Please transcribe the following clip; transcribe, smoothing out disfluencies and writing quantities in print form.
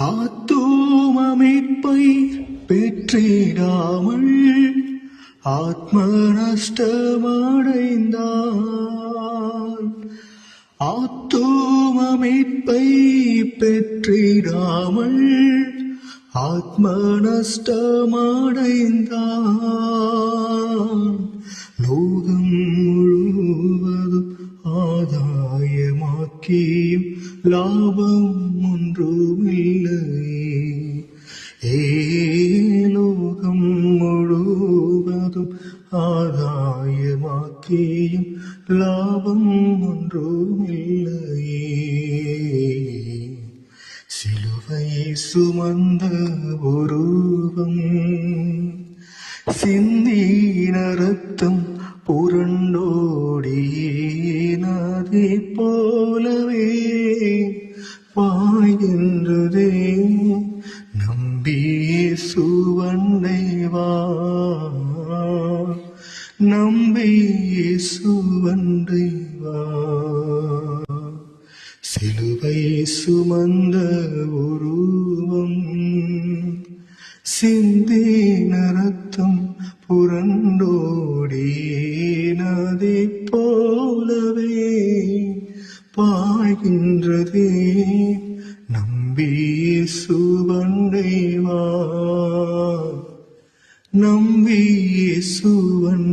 ஆத்தும மீட்பை பெற்றிடாமல் ஆத்ம நஷ்டமடைந்தான். ஆத்தும மீட்பை பெற்றிடாமல் ஆத்ம நஷ்டமடைந்தான். லோகம் முழுவதும் ஆதாயமாக்கியும் லாபம் ஒன்றுமில்லை. லோகம் முழுவதும் ஆதாயமாக்கியும் லாபம் ஒன்றுமில்லை. சிலுவை சுமந்த ஒருவன் சிந்தின ரத்தம் புரண்டோடியே போலவே பாய்கின்றதே. நம்பியே சுவண்டை வா, நம்பியே சுவண்டை வா. சிலுவை சுமந்த உருவம் சிந்தின ரத்தம் புரண்டோடியே போலவே பாய்கின்றதே. நம்பியே சுவண்டை வா, நம்பியே சுவண்டை